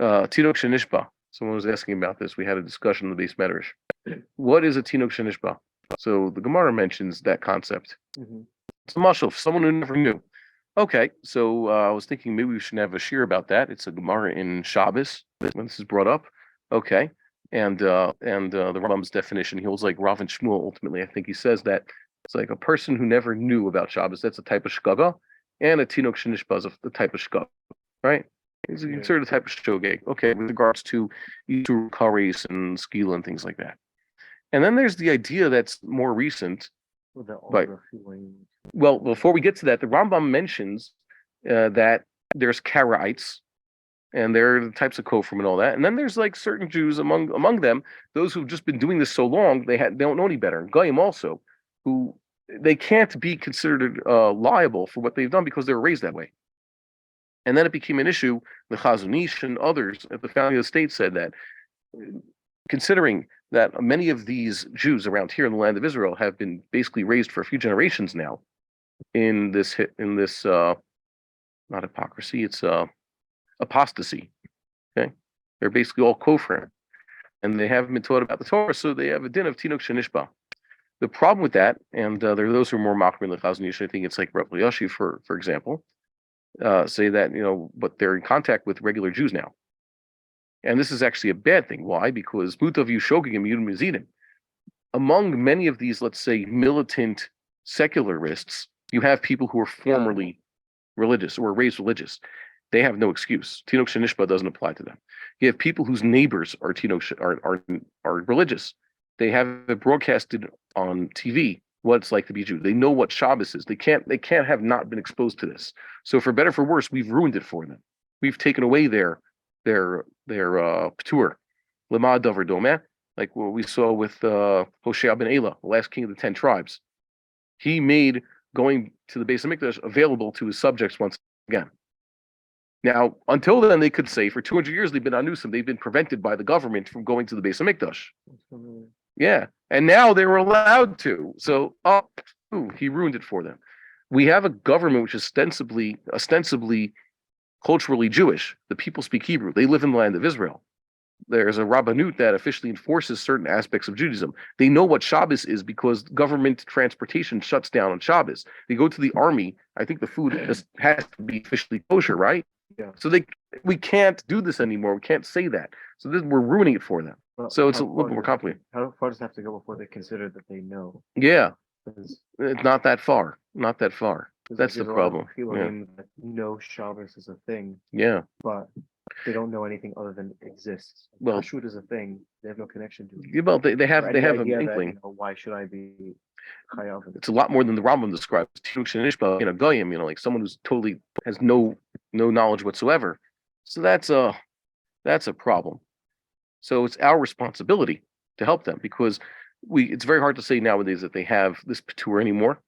Tinok shenishbah. Someone was asking about this. We had a discussion in the base medrash. What is a Tinok shenishbah? So the Gemara mentions that concept. It's a mashal, someone who never knew. Okay, so I was thinking maybe we should have a shir about that. It's a Gemara in Shabbos when this is brought up. Okay, and the Rambam's definition, he holds like Rav and Shmuel. Ultimately, I think he says that it's like a person who never knew about Shabbos. That's a type of shkaga, and a Tinok shenishbah is the type of shkaga, right? It's considered a type of shogeg. Okay, with regards to Yitur Kares and Skila and things like that. And then there's the idea that's more recent. Right. Well, before we get to that, the Rambam mentions that there's Karaites, and there are the types of kofrim and all that. And then there's like certain Jews among them, those who've just been doing this so long, they don't know any better. And Goyim also, who they can't be considered liable for what they've done because they were raised that way. And then it became an issue. The Chazon Ish and others at the founding of the state said that, considering that many of these Jews around here in the land of Israel have been basically raised for a few generations now in this not hypocrisy, it's apostasy. Okay, they're basically all kofrim, and they haven't been taught about the Torah, so they have a din of Tinok shenishbah. The problem with that, and there are those who are more machmir than Chazon Ish. I think it's like Rabbi Yashi, for example, say that but they're in contact with regular Jews now. And this is actually a bad thing. Why? Because mutav yushogim yudim mizidim. Among many of these, let's say, militant secularists, you have people who are formerly religious or raised religious. They have no excuse. Tinok shenishbah doesn't apply to them. You have people whose neighbors are are religious. They have it broadcasted on TV what it's like to be Jew. They know what Shabbos is. They can't have not been exposed to this. So for better for worse, we've ruined it for them. We've taken away their p'tur, lemad davar domeh, like what we saw with Hoshea ben Elah, the last king of the 10 tribes. He made going to the Beis Hamikdash available to his subjects once again. Now, until then, they could say for 200 years they've been anusim, they've been prevented by the government from going to the Beis Hamikdash. Yeah, and now they were allowed to. So, he ruined it for them. We have a government which is ostensibly culturally Jewish. The people speak Hebrew. They live in the land of Israel. There's a rabbanut that officially enforces certain aspects of Judaism. They know what Shabbos is because government transportation shuts down on Shabbos. They go to the army. I think the food has to be officially kosher, right? Yeah. So we can't do this anymore. We can't say that. So we're ruining it for them. Well, so it's a little bit more complicated. How far does it have to go before they consider that they know? Yeah, it's not that far. Not that far. That's the problem. That know Shabbos is a thing. Yeah. But they don't know anything other than it exists. Well, Kashrut is a thing. They have no connection to it. Yeah, well, they have an inkling. Why should I be chayav? It's a lot more than the Rambam describes. Tinok shenishbah, goyim, like someone who's totally has no knowledge whatsoever. So that's a problem. So it's our responsibility to help them because it's very hard to say nowadays that they have this p'tur anymore.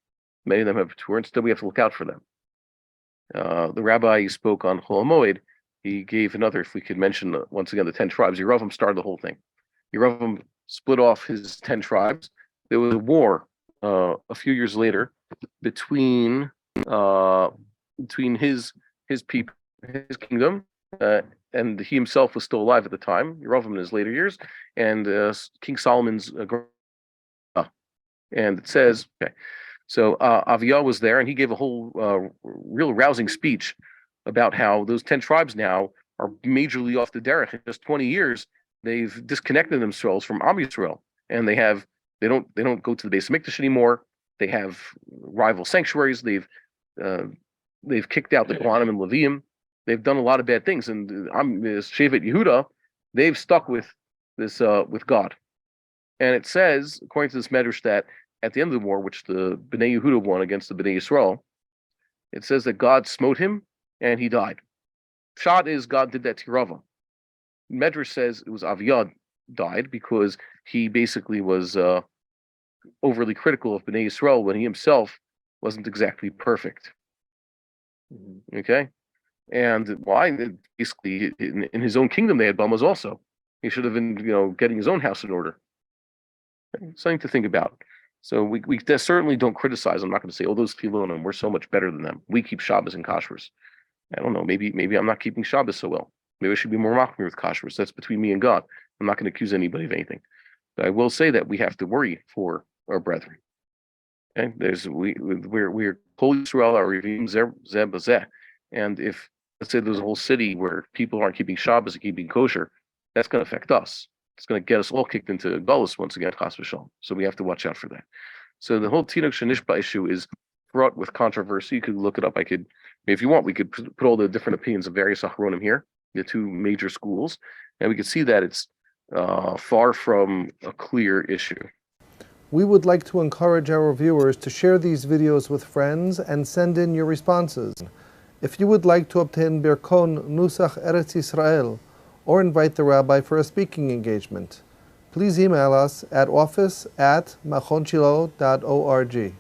Many of them have p'tur, and still we have to look out for them. The rabbi spoke on Chol Hamoed. He gave another, if we could mention once again, the 10 tribes. Yeravam started the whole thing. Yeravam split off his 10 tribes. There was a war a few years later between his people, his kingdom, and he himself was still alive at the time, Yeravam in his later years, and King Solomon's and it says, okay, so Aviyah was there, and he gave a whole real rousing speech about how those 10 tribes now are majorly off the derech. In just 20 years, they've disconnected themselves from Am Yisrael, and they don't go to the Beis Hamikdash anymore. They have rival sanctuaries. They've kicked out the Kohanim and Leviim. They've done a lot of bad things, and Shevet Yehuda, they've stuck with this with God. And it says, according to this medrash, that at the end of the war, which the Bnei Yehuda won against the Bnei Yisrael, it says that God smote him and he died. Pshat is God did that to Yeravam. Medrash says it was Aviyad died because he basically was overly critical of Bnei Yisrael when he himself wasn't exactly perfect. Mm-hmm. Okay, and why? Basically, in his own kingdom, they had Bamas also. He should have been, getting his own house in order. Something to think about. So we certainly don't criticize. I'm not going to say, those Filonim, we're so much better than them. We keep Shabbos and Kashrus. I don't know. Maybe I'm not keeping Shabbos so well. Maybe I should be more machmir with kashrus. That's between me and God. I'm not going to accuse anybody of anything. But I will say that we have to worry for our brethren. Okay? We're holy throughout our revim zeh. And if, let's say, there's a whole city where people aren't keeping Shabbos and keeping kosher, that's going to affect us. It's going to get us all kicked into galus once again, chas v'shalom. So we have to watch out for that. So the whole Tinok shenishbah issue is fraught with controversy. You could look it up. If you want, we could put all the different opinions of various achronim here, the two major schools, and we could see that it's far from a clear issue. We would like to encourage our viewers to share these videos with friends and send in your responses. If you would like to obtain Birkon Nusach Eretz Yisrael or invite the rabbi for a speaking engagement, please email us at office@machonshilo.org.